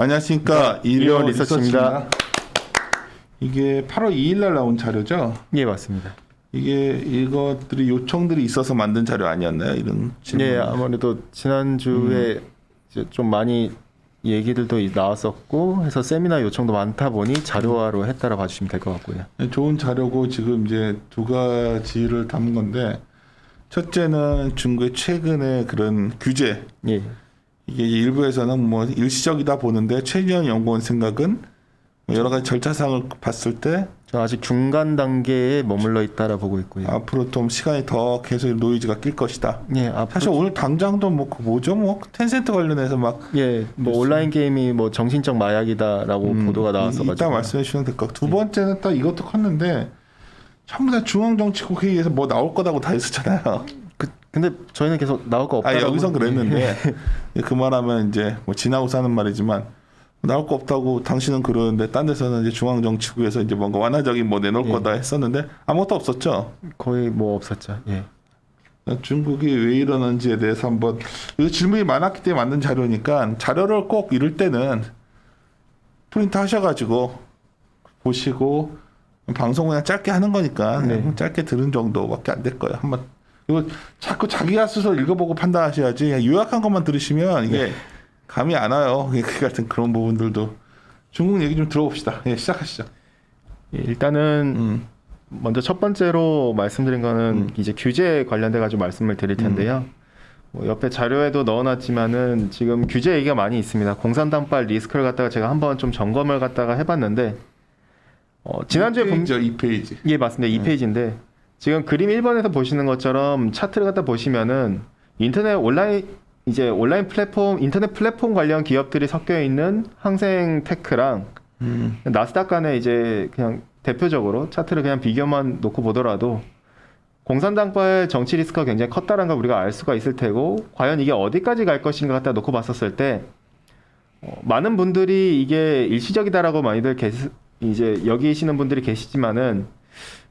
안녕하십니까. 네, 일요 리서치입니다. 이게 8월 2일 날 나온 자료죠? 예, 맞습니다. 이게 이것들이 요청들이 있어서 만든 자료 아니었나요? 이런 질문. 예, 아무래도 지난주에 이제 좀 많이 얘기들도 나왔었고 해서 세미나 요청도 많다 보니 자료화로 했다라 봐주시면 될 것 같고요. 네, 좋은 자료고 지금 이제 두 가지를 담은 건데 첫째는 중국의 최근의 그런 규제. 예, 이게 일부에서는 뭐 일시적이다 보는데 최지현 연구원 생각은 여러 가지 절차상을 봤을 때 저 아직 중간 단계에 머물러 있다라 보고 있고요. 앞으로 좀 시간이 더 계속 노이즈가 낄 것이다. 예, 앞으로 사실 오늘 당장도 뭐 그 뭐죠? 뭐 텐센트 관련해서 막 예, 뭐 온라인 게임이 뭐 정신적 마약이다라고 보도가 나왔어가지고 이따 말씀해 주시면 될 것 같고 두 번째는 딱 이것도 컸는데 전부 다 중앙정치국 회의에서 뭐 나올 거다고 다 했었잖아요. 근데 저희는 계속 나올 거 없다고. 여기선 그랬는데 그 말하면 이제 뭐 지나고 사는 말이지만 나올 거 없다고 당신은 그러는데 딴 데서는 이제 중앙정치국에서 이제 뭔가 완화적인 뭐 내놓을 거다 했었는데 아무것도 없었죠. 거의 뭐 없었죠. 예. 중국이 왜 이러는지에 대해서 한번 이 질문이 많았기 때문에 만든 자료니까 자료를 꼭 이럴 때는 프린트 하셔가지고 보시고 방송 그냥 짧게 하는 거니까 그냥 짧게 들은 정도밖에 안 될 거예요. 한번 이거 자꾸 자기가 스스로 읽어보고 판단하셔야지 그냥 요약한 것만 들으시면 이게 감이 안 와요. 그 같은 그런 부분들도 중국 얘기 좀 들어봅시다. 예, 시작하시죠. 예, 일단은 먼저 첫 번째로 말씀드린 거는 이제 규제 관련돼 가지고 말씀을 드릴 텐데요. 뭐 옆에 자료에도 넣어놨지만은 지금 규제 얘기가 많이 있습니다. 공산당발 리스크를 갖다가 제가 한번 좀 점검을 갖다가 해봤는데 지난주에 2페이지. 예, 맞습니다. 2페이지인데 지금 그림 1번에서 보시는 것처럼 차트를 갖다 보시면은 온라인 플랫폼, 인터넷 플랫폼 관련 기업들이 섞여 있는 항생테크랑 나스닥 간에 이제 그냥 대표적으로 차트를 그냥 비교만 놓고 보더라도 공산당발 정치 리스크가 굉장히 컸다는 걸 우리가 알 수가 있을 테고 과연 이게 어디까지 갈 것인가 갖다 놓고 봤었을 때 많은 분들이 이게 일시적이다라고 많이들 이제 여기시는 분들이 계시지만은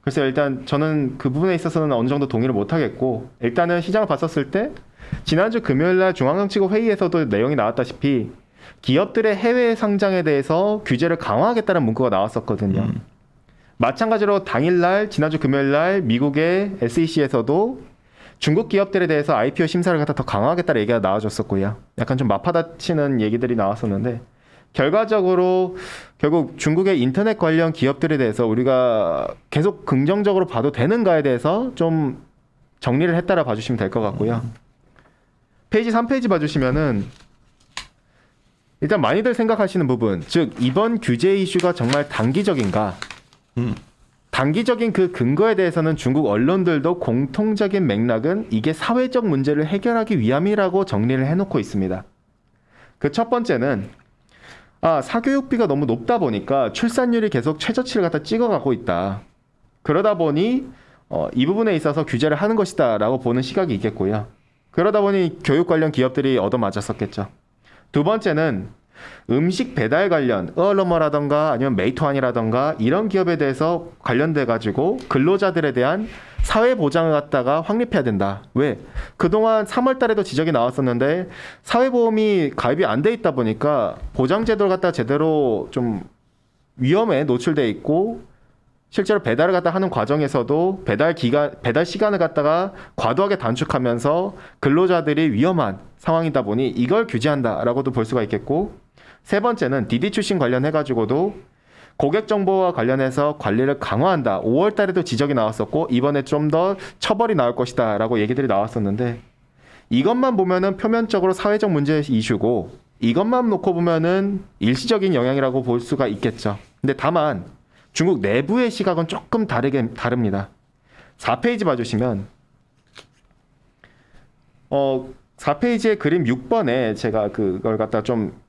글쎄요, 일단 저는 그 부분에 있어서는 어느 정도 동의를 못 하겠고 일단은 시장을 봤었을 때 지난주 금요일날 중앙정치국 회의에서도 내용이 나왔다시피 기업들의 해외 상장에 대해서 규제를 강화하겠다는 문구가 나왔었거든요. 마찬가지로 당일날 지난주 금요일날 미국의 SEC에서도 중국 기업들에 대해서 IPO 심사를 갖다 더 강화하겠다는 얘기가 나와줬었고요. 약간 좀 맞받아치는 얘기들이 나왔었는데 결과적으로 결국 중국의 인터넷 관련 기업들에 대해서 우리가 계속 긍정적으로 봐도 되는가에 대해서 좀 정리를 했다라 봐주시면 될 것 같고요. 페이지 3페이지 봐주시면은 일단 많이들 생각하시는 부분, 즉 이번 규제 이슈가 정말 단기적인가? 단기적인 그 근거에 대해서는 중국 언론들도 공통적인 맥락은 이게 사회적 문제를 해결하기 위함이라고 정리를 해놓고 있습니다. 그 첫 번째는 사교육비가 너무 높다 보니까 출산율이 계속 최저치를 갖다 찍어가고 있다. 그러다 보니 이 부분에 있어서 규제를 하는 것이다 라고 보는 시각이 있겠고요. 그러다 보니 교육 관련 기업들이 얻어맞았었겠죠. 두 번째는 음식 배달 관련 어얼러머라던가 아니면 메이투안이라던가 이런 기업에 대해서 관련돼 가지고 근로자들에 대한 사회 보장을 갖다가 확립해야 된다. 왜? 그동안 3월 달에도 지적이 나왔었는데 사회보험이 가입이 안 돼 있다 보니까 보장 제도를 갖다 제대로 좀 위험에 노출돼 있고 실제로 배달을 갖다 하는 과정에서도 배달 시간을 갖다가 과도하게 단축하면서 근로자들이 위험한 상황이다 보니 이걸 규제한다라고도 볼 수가 있겠고 세 번째는 디디 출신 관련해가지고도 고객 정보와 관련해서 관리를 강화한다. 5월 달에도 지적이 나왔었고 이번에 좀 더 처벌이 나올 것이다 라고 얘기들이 나왔었는데 이것만 보면은 표면적으로 사회적 문제 이슈고 이것만 놓고 보면은 일시적인 영향이라고 볼 수가 있겠죠. 근데 다만 중국 내부의 시각은 조금 다릅니다. 4페이지 봐주시면 4페이지의 그림 6번에 제가 그걸 갖다 좀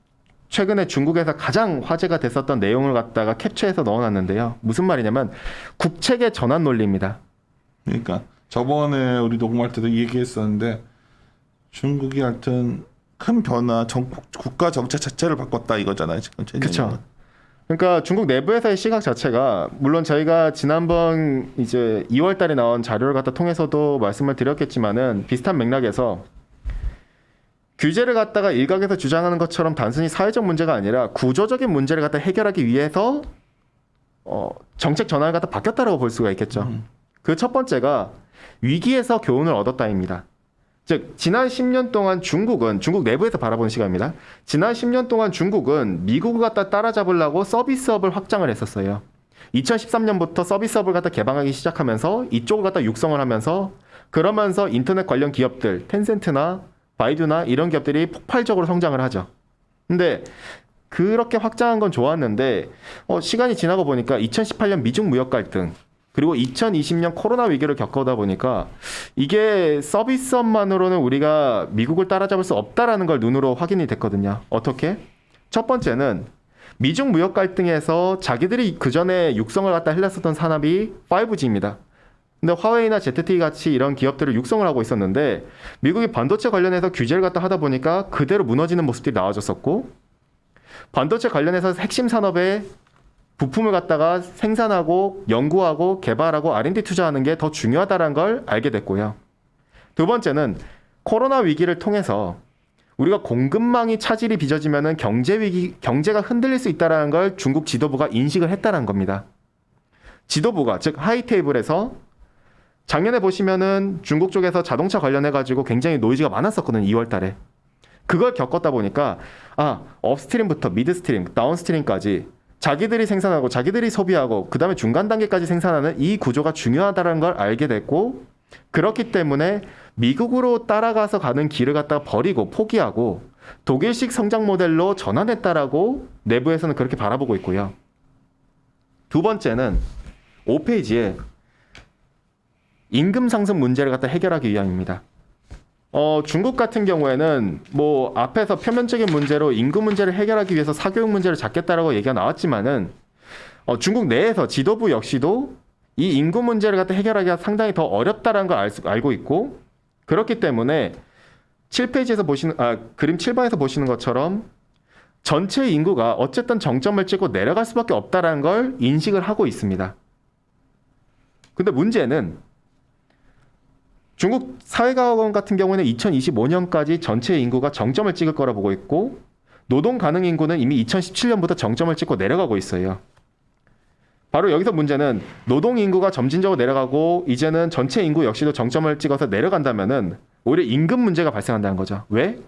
최근에 중국에서 가장 화제가 됐었던 내용을 갖다가 캡처해서 넣어놨는데요. 무슨 말이냐면 국책의 전환 논리입니다. 그러니까 저번에 우리 녹음할 때도 얘기했었는데 중국이 하여튼 큰 변화, 국가 정책 자체를 바꿨다 이거잖아요. 지금 그렇죠. 그러니까 중국 내부에서의 시각 자체가 물론 저희가 지난번 이제 2월 달에 나온 자료를 갖다 통해서도 말씀을 드렸겠지만은 비슷한 맥락에서 규제를 갖다가 일각에서 주장하는 것처럼 단순히 사회적 문제가 아니라 구조적인 문제를 갖다 해결하기 위해서 정책 전환을 갖다 바뀌었다라고 볼 수가 있겠죠. 그 첫 번째가 위기에서 교훈을 얻었다입니다. 즉 지난 10년 동안 중국 내부에서 바라보는 시각입니다. 지난 10년 동안 중국은 미국을 갖다 따라잡으려고 서비스업을 확장을 했었어요. 2013년부터 서비스업을 갖다 개방하기 시작하면서 이쪽을 갖다 육성을 하면서 그러면서 인터넷 관련 기업들, 텐센트나 바이두나 이런 기업들이 폭발적으로 성장을 하죠. 근데 그렇게 확장한 건 좋았는데 시간이 지나고 보니까 2018년 미중 무역 갈등 그리고 2020년 코로나 위기를 겪어오다 보니까 이게 서비스업만으로는 우리가 미국을 따라잡을 수 없다라는 걸 눈으로 확인이 됐거든요. 어떻게? 첫 번째는 미중 무역 갈등에서 자기들이 그전에 육성을 갖다 해놨었던 산업이 5G입니다. 근데 화웨이나 ZTE 같이 이런 기업들을 육성을 하고 있었는데 미국이 반도체 관련해서 규제를 갖다 하다 보니까 그대로 무너지는 모습들이 나와졌었고 반도체 관련해서 핵심 산업에 부품을 갖다가 생산하고 연구하고 개발하고 R&D 투자하는 게 더 중요하다는 걸 알게 됐고요. 두 번째는 코로나 위기를 통해서 우리가 공급망이 차질이 빚어지면은 경제가 흔들릴 수 있다는 걸 중국 지도부가 인식을 했다는 겁니다. 지도부가 즉 하이테이블에서 작년에 보시면은 중국 쪽에서 자동차 관련해가지고 굉장히 노이즈가 많았었거든요. 2월 달에. 그걸 겪었다 보니까 업스트림부터 미드스트림, 다운스트림까지 자기들이 생산하고 자기들이 소비하고 그 다음에 중간 단계까지 생산하는 이 구조가 중요하다는 걸 알게 됐고 그렇기 때문에 미국으로 따라가서 가는 길을 갖다가 버리고 포기하고 독일식 성장 모델로 전환했다라고 내부에서는 그렇게 바라보고 있고요. 두 번째는 5페이지에 임금 상승 문제를 갖다 해결하기 위함입니다. 중국 같은 경우에는 뭐 앞에서 표면적인 문제로 임금 문제를 해결하기 위해서 사교육 문제를 잡겠다라고 얘기가 나왔지만은 중국 내에서 지도부 역시도 이 임금 문제를 갖다 해결하기가 상당히 더 어렵다라는 걸 알고 있고 그렇기 때문에 7페이지에서 보시는 그림 7번에서 보시는 것처럼 전체 인구가 어쨌든 정점을 찍고 내려갈 수밖에 없다라는 걸 인식을 하고 있습니다. 근데 문제는 중국 사회과학원 같은 경우에는 2025년까지 전체 인구가 정점을 찍을 거라 보고 있고 노동 가능 인구는 이미 2017년부터 정점을 찍고 내려가고 있어요. 바로 여기서 문제는 노동 인구가 점진적으로 내려가고 이제는 전체 인구 역시도 정점을 찍어서 내려간다면은 오히려 임금 문제가 발생한다는 거죠. 왜?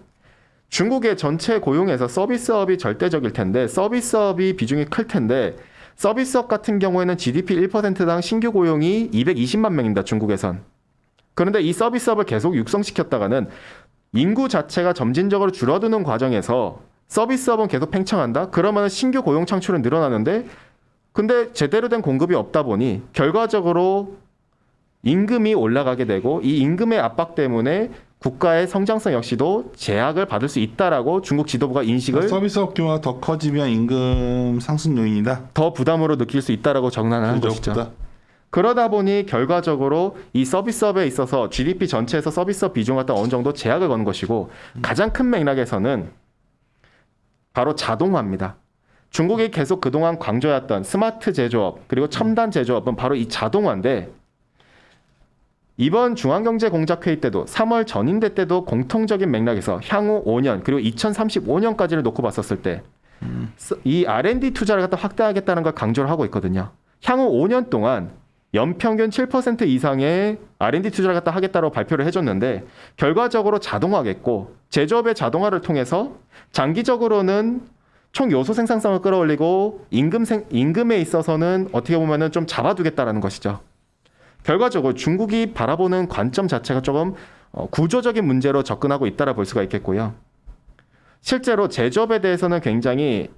중국의 전체 고용에서 서비스업이 절대적일 텐데 서비스업이 비중이 클 텐데 서비스업 같은 경우에는 GDP 1%당 신규 고용이 220만 명입니다. 중국에선. 그런데 이 서비스업을 계속 육성시켰다가는 인구 자체가 점진적으로 줄어드는 과정에서 서비스업은 계속 팽창한다? 그러면 신규 고용 창출은 늘어나는데 근데 제대로 된 공급이 없다 보니 결과적으로 임금이 올라가게 되고 이 임금의 압박 때문에 국가의 성장성 역시도 제약을 받을 수 있다라고 중국 지도부가 인식을 서비스업 규모가 더 커지면 임금 상승 요인이다. 더 부담으로 느낄 수 있다라고 정난하는 것이죠. 그러다 보니 결과적으로 이 서비스업에 있어서 GDP 전체에서 서비스업 비중 갖다 어느 정도 제약을 거는 것이고 가장 큰 맥락에서는 바로 자동화입니다. 중국이 계속 그동안 강조했던 스마트 제조업 그리고 첨단 제조업은 바로 이 자동화인데 이번 중앙경제공작회의 때도 3월 전인대 때도 공통적인 맥락에서 향후 5년 그리고 2035년까지를 놓고 봤었을 때 이 R&D 투자를 갖다 확대하겠다는 걸 강조를 하고 있거든요. 향후 5년 동안 연평균 7% 이상의 R&D 투자를 갖다 하겠다고 발표를 해줬는데 결과적으로 자동화겠고 제조업의 자동화를 통해서 장기적으로는 총 요소 생산성을 끌어올리고 임금에 있어서는 어떻게 보면은 좀 잡아두겠다라는 것이죠. 결과적으로 중국이 바라보는 관점 자체가 조금 구조적인 문제로 접근하고 있다라 볼 수가 있겠고요. 실제로 제조업에 대해서는 굉장히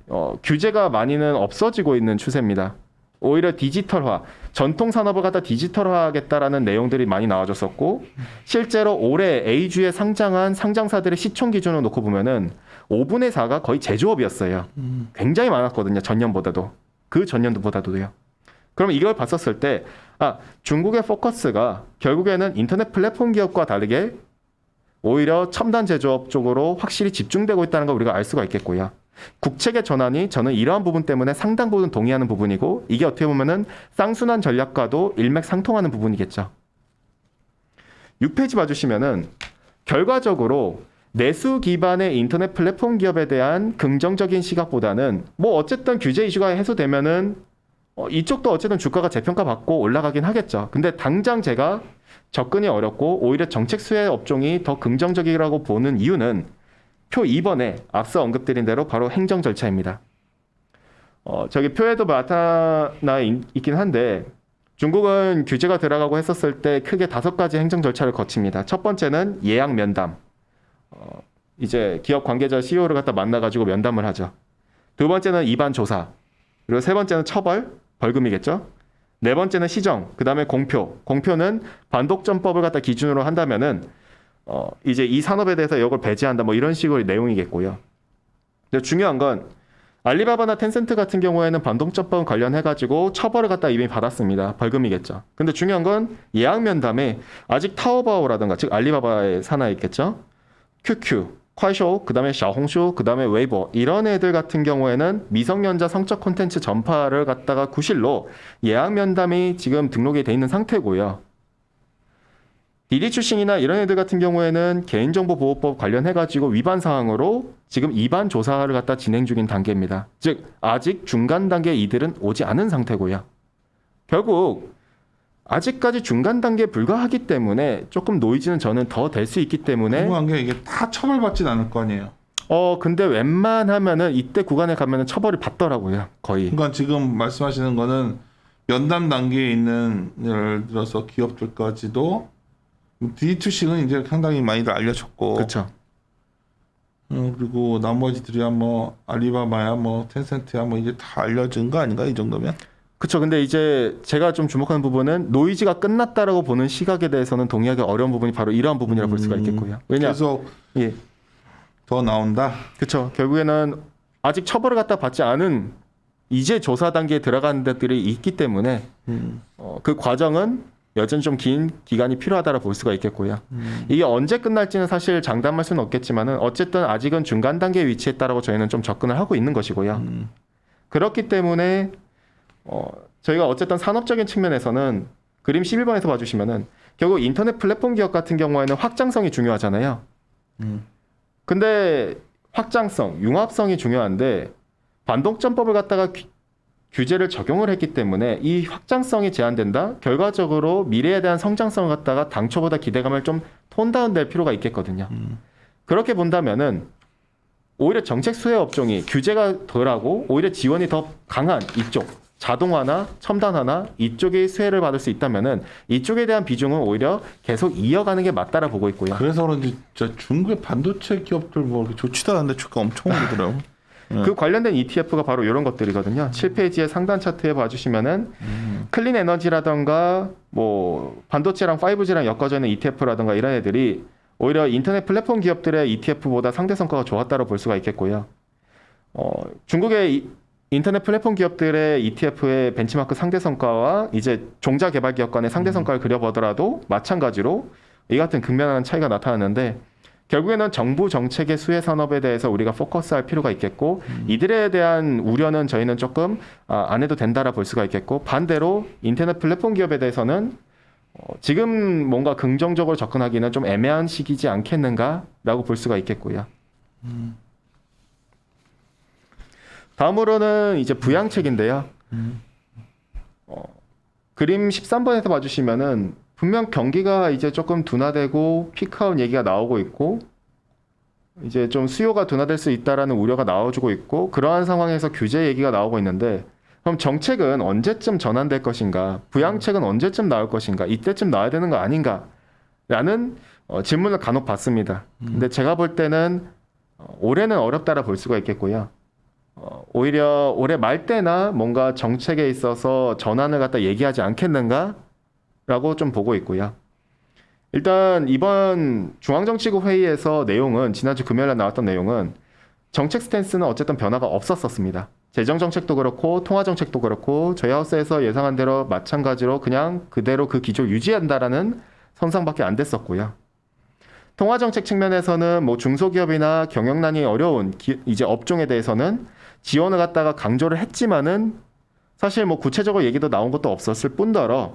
규제가 많이는 없어지고 있는 추세입니다. 오히려 디지털화, 전통 산업을 갖다 디지털화하겠다라는 내용들이 많이 나와줬었고 실제로 올해 A주에 상장한 상장사들의 시총 기준을 놓고 보면은 5분의 4가 거의 제조업이었어요. 굉장히 많았거든요. 전년보다도. 그 전년도보다도요. 그럼 이걸 봤었을 때 중국의 포커스가 결국에는 인터넷 플랫폼 기업과 다르게 오히려 첨단 제조업 쪽으로 확실히 집중되고 있다는 걸 우리가 알 수가 있겠고요. 국책의 전환이 저는 이러한 부분 때문에 상당 부분 동의하는 부분이고 이게 어떻게 보면은 쌍순환 전략과도 일맥상통하는 부분이겠죠. 6페이지 봐주시면은 결과적으로 내수 기반의 인터넷 플랫폼 기업에 대한 긍정적인 시각보다는 뭐 어쨌든 규제 이슈가 해소되면은 이쪽도 어쨌든 주가가 재평가 받고 올라가긴 하겠죠. 근데 당장 제가 접근이 어렵고 오히려 정책 수혜 업종이 더 긍정적이라고 보는 이유는 표 2번에 앞서 언급드린 대로 바로 행정 절차입니다. 저기 표에도 나타나 있긴 한데 중국은 규제가 들어가고 했었을 때 크게 5가지 행정 절차를 거칩니다. 첫 번째는 예약 면담. 이제 기업 관계자 CEO를 갖다 만나가지고 면담을 하죠. 두 번째는 입안 조사. 그리고 세 번째는 처벌, 벌금이겠죠. 네 번째는 시정, 그 다음에 공표. 공표는 반독점법을 갖다 기준으로 한다면은 이제 이 산업에 대해서 이걸 배제한다, 뭐 이런 식의 내용이겠고요. 근데 중요한 건 알리바바나 텐센트 같은 경우에는 반독점법 관련해가지고 처벌을 갖다 이미 받았습니다. 벌금이겠죠. 근데 중요한 건 예약 면담에 아직 타오바오라든가 즉 알리바바의 산하에 있겠죠. QQ, 콰이쇼, 그 다음에 샤홍쇼, 그 다음에 웨이보 이런 애들 같은 경우에는 미성년자 성적 콘텐츠 전파를 갖다가 구실로 예약 면담이 지금 등록이 돼 있는 상태고요. 디디 출신이나 이런 애들 같은 경우에는 개인정보보호법 관련해가지고 위반 사항으로 지금 입안 조사를 갖다 진행 중인 단계입니다. 즉 아직 중간 단계 이들은 오지 않은 상태고요. 결국 아직까지 중간 단계에 불과하기 때문에 조금 노이즈는 저는 더 될 수 있기 때문에 궁금한 게 이게 다 처벌받진 않을 거 아니에요. 근데 웬만하면은 이때 구간에 가면은 처벌이 받더라고요. 거의. 그러니까 지금 말씀하시는 거는 연담 단계에 있는 예를 들어서 기업들까지도 D2C는 이제 상당히 많이들 알려졌고, 그렇죠. 그리고 나머지들이야 뭐 알리바바야 뭐 텐센트야 뭐 이제 다 알려진 거 아닌가 이 정도면? 그렇죠. 근데 이제 제가 좀 주목하는 부분은 노이즈가 끝났다라고 보는 시각에 대해서는 동의하기 어려운 부분이 바로 이러한 부분이라 볼 수가 있겠고요. 왜냐? 계속 예. 더 나온다. 그렇죠. 결국에는 아직 처벌을 갖다 받지 않은 이제 조사 단계에 들어가는 데들이 있기 때문에 그 과정은 여전히 좀 긴 기간이 필요하다라 볼 수가 있겠고요. 이게 언제 끝날지는 사실 장담할 수는 없겠지만은 어쨌든 아직은 중간 단계에 위치했다라고 저희는 좀 접근을 하고 있는 것이고요. 그렇기 때문에 저희가 어쨌든 산업적인 측면에서는 그림 11번에서 봐주시면은 결국 인터넷 플랫폼 기업 같은 경우에는 확장성이 중요하잖아요. 근데 확장성, 융합성이 중요한데 반독점법을 갖다가 규제를 적용을 했기 때문에 이 확장성이 제한된다. 결과적으로 미래에 대한 성장성을 갖다가 당초보다 기대감을 좀 톤다운 될 필요가 있겠거든요. 그렇게 본다면은 오히려 정책 수혜 업종이 규제가 덜하고 오히려 지원이 더 강한 이쪽 자동화나 첨단화나 이쪽이 수혜를 받을 수 있다면은 이쪽에 대한 비중은 오히려 계속 이어가는 게 맞다라 보고 있고요. 그래서 그런지 저 중국의 반도체 기업들 뭐 이렇게 좋지도 않은데 주가 엄청 오르더라고. 그 관련된 ETF가 바로 이런 것들이거든요. 7페이지의 상단 차트에 봐주시면은 클린 에너지라던가 뭐 반도체랑 5G랑 엮어져 있는 ETF라던가 이런 애들이 오히려 인터넷 플랫폼 기업들의 ETF보다 상대 성과가 좋았다고 볼 수가 있겠고요. 중국의 인터넷 플랫폼 기업들의 ETF의 벤치마크 상대 성과와 이제 종자 개발 기업 간의 상대 성과를 그려보더라도 마찬가지로 이 같은 극명한 차이가 나타나는데 결국에는 정부 정책의 수혜 산업에 대해서 우리가 포커스할 필요가 있겠고 이들에 대한 우려는 저희는 조금 안 해도 된다라 볼 수가 있겠고 반대로 인터넷 플랫폼 기업에 대해서는 지금 뭔가 긍정적으로 접근하기는 좀 애매한 시기지 않겠는가라고 볼 수가 있겠고요. 다음으로는 이제 부양책인데요. 그림 13번에서 봐주시면은 분명 경기가 이제 조금 둔화되고 피크아웃 얘기가 나오고 있고 이제 좀 수요가 둔화될 수 있다라는 우려가 나와주고 있고 그러한 상황에서 규제 얘기가 나오고 있는데 그럼 정책은 언제쯤 전환될 것인가? 부양책은 언제쯤 나올 것인가? 이때쯤 나와야 되는 거 아닌가? 라는 질문을 간혹 받습니다. 근데 제가 볼 때는 올해는 어렵다라 볼 수가 있겠고요. 오히려 올해 말 때나 뭔가 정책에 있어서 전환을 갖다 얘기하지 않겠는가? 라고 좀 보고 있고요. 일단 이번 중앙정치국 회의에서 내용은 지난주 금요일에 나왔던 내용은 정책 스탠스는 어쨌든 변화가 없었습니다. 재정정책도 그렇고 통화정책도 그렇고 저희 하우스에서 예상한 대로 마찬가지로 그냥 그대로 그 기조를 유지한다라는 선상밖에 안 됐었고요. 통화정책 측면에서는 뭐 중소기업이나 경영난이 어려운 이제 업종에 대해서는 지원을 갖다가 강조를 했지만은 사실 뭐 구체적으로 얘기도 나온 것도 없었을 뿐더러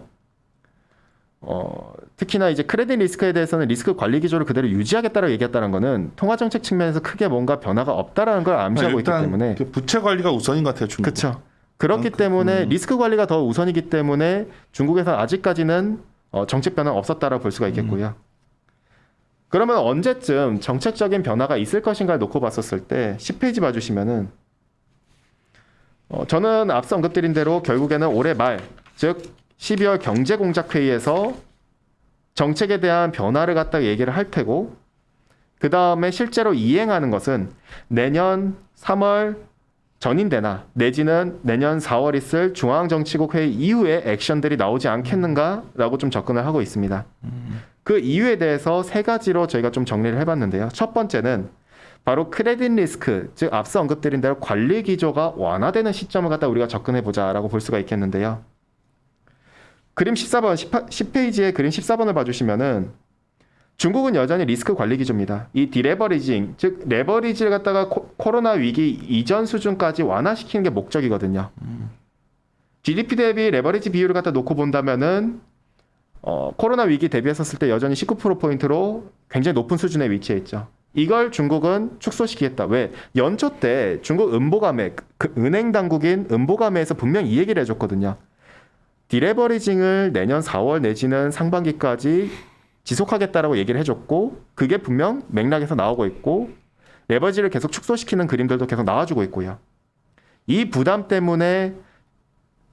특히나 이제 크레딧 리스크에 대해서는 리스크 관리 기조를 그대로 유지하겠다라고 얘기했다는 거는 통화 정책 측면에서 크게 뭔가 변화가 없다라는 걸 암시하고 있기 일단 때문에 그 부채 관리가 우선인 것 같아요. 중국. 그렇죠. 그렇기 때문에 리스크 관리가 더 우선이기 때문에 중국에서 아직까지는 정책 변화는 없었다라고 볼 수가 있겠고요. 그러면 언제쯤 정책적인 변화가 있을 것인가를 놓고 봤었을 때 10페이지 봐주시면은 저는 앞서 언급드린 대로 결국에는 올해 말, 즉 12월 경제공작회의에서 정책에 대한 변화를 갖다가 얘기를 할 테고 그 다음에 실제로 이행하는 것은 내년 3월 전인대나 내지는 내년 4월 있을 중앙정치국 회의 이후에 액션들이 나오지 않겠는가라고 좀 접근을 하고 있습니다. 그 이유에 대해서 세 가지로 저희가 좀 정리를 해봤는데요. 첫 번째는 바로 크레딧 리스크, 즉 앞서 언급드린 대로 관리 기조가 완화되는 시점을 갖다 우리가 접근해보자라고 볼 수가 있겠는데요. 그림 14번, 10페이지의 그림 14번을 봐주시면은 중국은 여전히 리스크 관리 기조입니다. 이 디레버리징, 즉 레버리지를 갖다가 코로나 위기 이전 수준까지 완화시키는 게 목적이거든요. GDP 대비 레버리지 비율을 갖다 놓고 본다면은 코로나 위기 대비했었을 때 여전히 19%포인트로 굉장히 높은 수준에 위치해 있죠. 이걸 중국은 축소시키겠다. 왜? 연초 때 중국 은보감에, 그 은행 당국인 은보감에서 분명히 이 얘기를 해줬거든요. 디레버리징을 내년 4월 내지는 상반기까지 지속하겠다라고 얘기를 해줬고 그게 분명 맥락에서 나오고 있고 레버리지를 계속 축소시키는 그림들도 계속 나와주고 있고요. 이 부담 때문에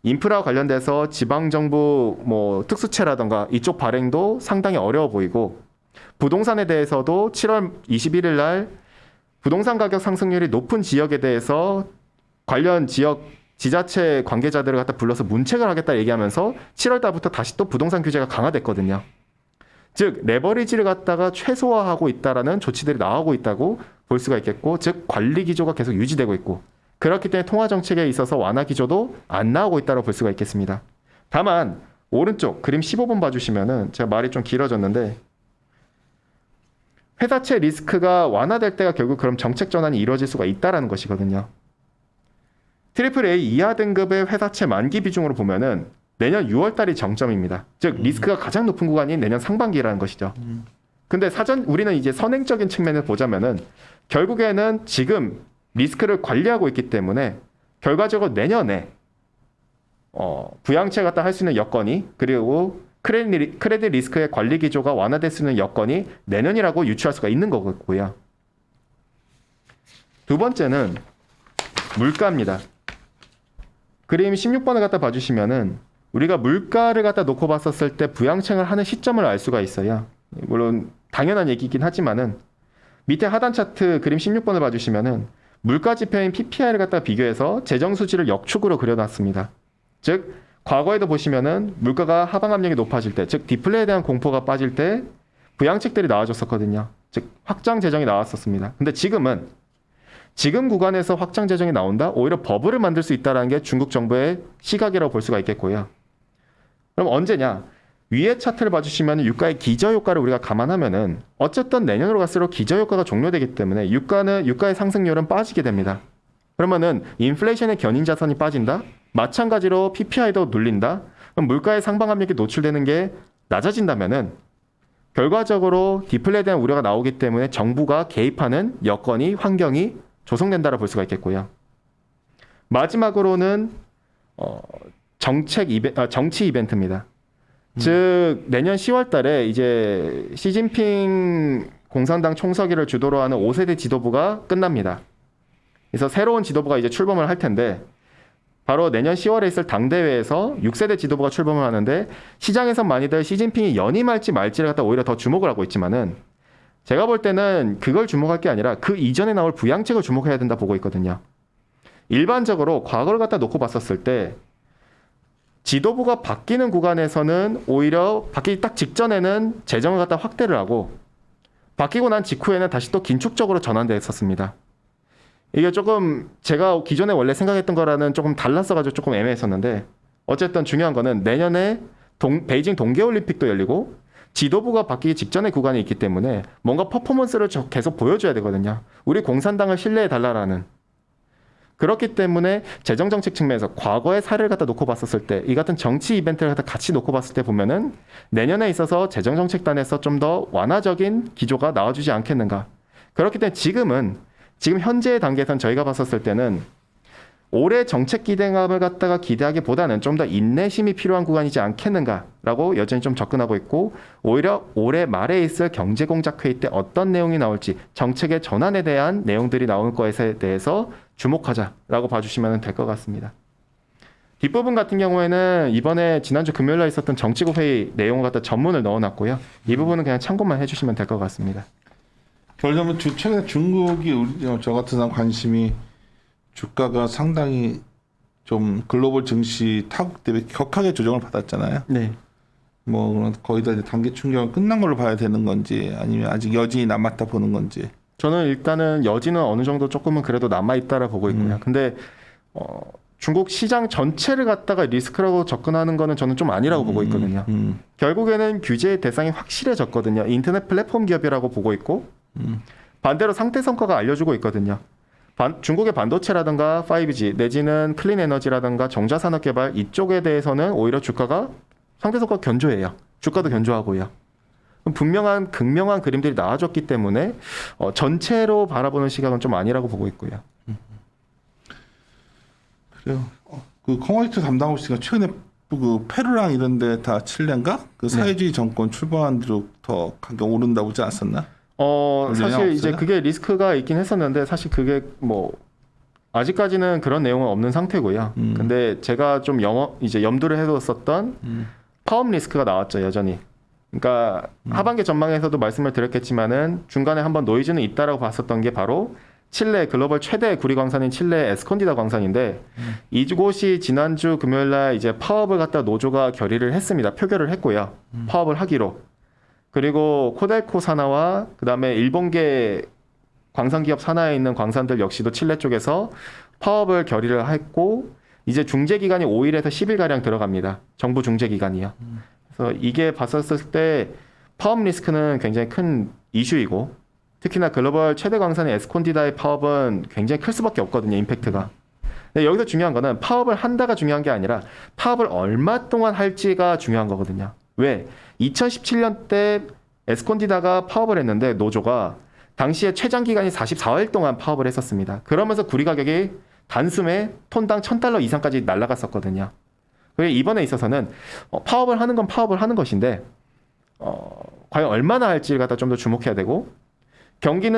인프라와 관련돼서 지방정부 뭐 특수채라던가 이쪽 발행도 상당히 어려워 보이고 부동산에 대해서도 7월 21일 날 부동산 가격 상승률이 높은 지역에 대해서 관련 지역 지자체 관계자들을 갖다 불러서 문책을 하겠다 얘기하면서 7월 달부터 다시 또 부동산 규제가 강화됐거든요. 즉 레버리지를 갖다가 최소화하고 있다라는 조치들이 나오고 있다고 볼 수가 있겠고 즉 관리 기조가 계속 유지되고 있고 그렇기 때문에 통화 정책에 있어서 완화 기조도 안 나오고 있다고 볼 수가 있겠습니다. 다만 오른쪽 그림 15번 봐주시면은 제가 말이 좀 길어졌는데 회사채 리스크가 완화될 때가 결국 그럼 정책 전환이 이루어질 수가 있다라는 것이거든요. 트리플 A 이하 등급의 회사채 만기 비중으로 보면은 내년 6월 달이 정점입니다. 즉 리스크가 가장 높은 구간이 내년 상반기라는 것이죠. 근데 우리는 이제 선행적인 측면을 보자면은 결국에는 지금 리스크를 관리하고 있기 때문에 결과적으로 내년에 부양채 갖다 할 수 있는 여건이 그리고 크레딧 리스크의 관리 기조가 완화될 수 있는 여건이 내년이라고 유추할 수가 있는 거고요. 두 번째는 물가입니다. 그림 16번을 갖다 봐주시면은 우리가 물가를 갖다 놓고 봤었을 때 부양책을 하는 시점을 알 수가 있어요. 물론 당연한 얘기긴 하지만은 밑에 하단 차트 그림 16번을 봐주시면은 물가 지표인 PPI를 갖다 비교해서 재정 수지를 역축으로 그려놨습니다. 즉 과거에도 보시면은 물가가 하방 압력이 높아질 때, 즉 디플레에 대한 공포가 빠질 때 부양책들이 나와줬었거든요. 즉 확장 재정이 나왔었습니다. 근데 지금 구간에서 확장 재정이 나온다? 오히려 버블을 만들 수 있다는 게 중국 정부의 시각이라고 볼 수가 있겠고요. 그럼 언제냐? 위에 차트를 봐주시면 유가의 기저효과를 우리가 감안하면은 어쨌든 내년으로 갈수록 기저효과가 종료되기 때문에 유가의 상승률은 빠지게 됩니다. 그러면은 인플레이션의 견인 자산이 빠진다? 마찬가지로 PPI도 눌린다? 그럼 물가의 상방 압력이 노출되는 게 낮아진다면은 결과적으로 디플레에 대한 우려가 나오기 때문에 정부가 개입하는 여건이 환경이 조성된다고 볼 수가 있겠고요. 마지막으로는 정치 이벤트입니다. 즉 내년 10월 달에 이제 시진핑 공산당 총서기를 주도로 하는 5세대 지도부가 끝납니다. 그래서 새로운 지도부가 이제 출범을 할 텐데 바로 내년 10월에 있을 당대회에서 6세대 지도부가 출범을 하는데 시장에서 많이들 시진핑이 연임할지 말지를 갖다 오히려 더 주목을 하고 있지만은 제가 볼 때는 그걸 주목할 게 아니라 그 이전에 나올 부양책을 주목해야 된다 보고 있거든요. 일반적으로 과거를 갖다 놓고 봤었을 때 지도부가 바뀌는 구간에서는 오히려 바뀌기 딱 직전에는 재정을 갖다 확대를 하고 바뀌고 난 직후에는 다시 또 긴축적으로 전환됐었습니다. 이게 조금 제가 기존에 원래 생각했던 거라는 조금 달랐어가지고 조금 애매했었는데 어쨌든 중요한 거는 내년에 베이징 동계올림픽도 열리고 지도부가 바뀌기 직전의 구간이 있기 때문에 뭔가 퍼포먼스를 계속 보여줘야 되거든요. 우리 공산당을 신뢰해달라라는. 그렇기 때문에 재정 정책 측면에서 과거의 사례를 갖다 놓고 봤었을 때 이 같은 정치 이벤트를 갖다 같이 놓고 봤을 때 보면은 내년에 있어서 재정 정책단에서 좀 더 완화적인 기조가 나와주지 않겠는가. 그렇기 때문에 지금 현재의 단계에선 저희가 봤었을 때는 올해 정책 기대감을 갖다가 기대하기보다는 좀 더 인내심이 필요한 구간이지 않겠는가라고 여전히 좀 접근하고 있고, 오히려 올해 말에 있을 경제공작회의 때 어떤 내용이 나올지 정책의 전환에 대한 내용들이 나올 것에 대해서 주목하자라고 봐주시면 될 것 같습니다. 뒷부분 같은 경우에는 이번에 지난주 금요일에 있었던 정치국 회의 내용을 갖다 전문을 넣어놨고요. 이 부분은 그냥 참고만 해주시면 될 것 같습니다. 그러면 최근에 중국이 저 같은 사람 관심이 주가가 상당히 좀 글로벌 증시 타국 대비 격하게 조정을 받았잖아요. 네. 뭐 거의 다 이제 단기 충격은 끝난 걸로 봐야 되는 건지 아니면 아직 여진이 남았다 보는 건지. 저는 일단은 여지는 어느 정도 조금은 그래도 남아있다라 보고 있고요. 근데 중국 시장 전체를 갖다가 리스크라고 접근하는 거는 저는 좀 아니라고 보고 있거든요. 결국에는 규제의 대상이 확실해졌거든요. 인터넷 플랫폼 기업이라고 보고 있고 반대로 상태 성과가 알려주고 있거든요. 중국의 반도체라든가 5G 내지는 클린 에너지라든가 정자산업 개발 이쪽에 대해서는 오히려 주가가 상태 성과가 견조해요. 주가도 견조하고요. 분명한 극명한 그림들이 나와줬기 때문에 전체로 바라보는 시각은 좀 아니라고 보고 있고요. 그래요. 그 커머디티 담당하고 있으니까 최근에 그 페루랑 이런데 다 칠레인가 그 사회주의 정권 출범한 뒤로 더 가격 오른다고 하지 않았었나? 사실 이제 그게 리스크가 있긴 했었는데 사실 그게 뭐 아직까지는 그런 내용은 없는 상태고요. 근데 제가 좀 이제 염두를 해뒀었던 파업 리스크가 나왔죠, 여전히. 그러니까 하반기 전망에서도 말씀을 드렸겠지만은 중간에 한번 노이즈는 있다라고 봤었던 게 바로 칠레 글로벌 최대 구리 광산인 칠레 에스콘디다 광산인데 이곳이 지난주 금요일 날 이제 파업을 갖다 노조가 결의를 했습니다. 표결을 했고요. 파업을 하기로. 그리고 코델코 산하와 그다음에 일본계 광산기업 산하에 있는 광산들 역시도 칠레 쪽에서 파업을 결의를 했고 이제 중재 기간이 5일에서 10일 가량 들어갑니다. 정부 중재 기간이요. 그래서 이게 봤었을 때 파업 리스크는 굉장히 큰 이슈이고 특히나 글로벌 최대 광산의 에스콘디다의 파업은 굉장히 클 수밖에 없거든요. 임팩트가. 근데 여기서 중요한 거는 파업을 한다가 중요한 게 아니라 파업을 얼마 동안 할지가 중요한 거거든요. 왜? 2017년 때 에스콘디다가 파업을 했는데 노조가 당시에 최장 기간이 44일 동안 파업을 했었습니다. 그러면서 구리 가격이 단숨에 톤당 $1,000 이상까지 날아갔었거든요. 그래서 이번에 있어서는 파업을 하는 건 파업을 하는 것인데 과연 얼마나 할지를 갖다 좀 더 주목해야 되고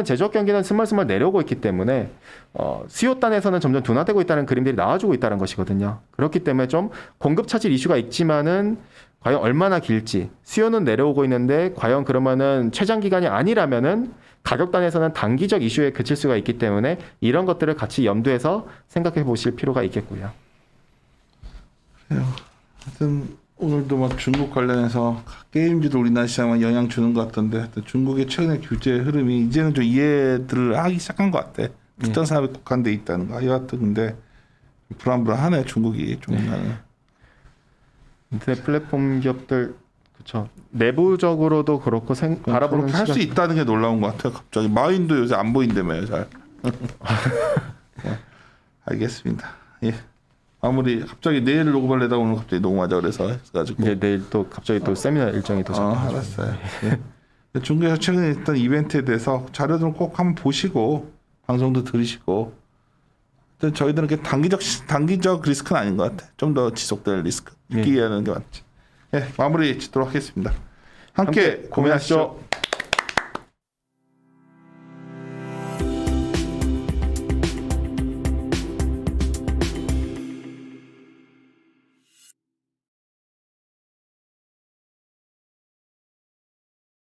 제조업 경기는 스멀스멀 내려오고 있기 때문에 수요단에서는 점점 둔화되고 있다는 그림들이 나와주고 있다는 것이거든요. 그렇기 때문에 좀 공급 차질 이슈가 있지만은 과연 얼마나 길지 수요는 내려오고 있는데 과연 그러면은 최장 기간이 아니라면은 가격단에서는 단기적 이슈에 그칠 수가 있기 때문에 이런 것들을 같이 염두해서 생각해 보실 필요가 있겠고요. 그래요. 하여튼 오늘도 막 중국 관련해서 게임주도 우리나라 시장에 영향 주는 것 같던데 하여튼 중국의 최근의 규제 흐름이 이제는 좀 이해들을 하기 시작한 것 같아. 특정 산업에 국한돼 있다는 거. 여하튼 근데 불안불안하네 중국이 좀 나는. 인터넷 플랫폼 기업들 그렇죠. 내부적으로도 그렇고 바라보는 그렇게 할 수 있다는 게 놀라운 것 같아요. 갑자기 마윈도 요새 안 보인다며요, 잘. 알겠습니다. 예. 마무리. 갑자기 내일 녹음을 내다 오늘 갑자기 녹음하자 그래서 해가지고. 네, 내일 또 갑자기 또 세미나 일정이 또 잡혀가지고. 알았어요. 예. 중국에서 최근에 있던 이벤트에 대해서 자료들은 꼭 한번 보시고 방송도 들으시고. 저희들은 이렇게 단기적 리스크는 아닌 것 같아. 좀 더 지속될 리스크. 느끼게 하는 게 맞지. 예, 마무리 짓도록 하겠습니다. 함께 고민하시죠.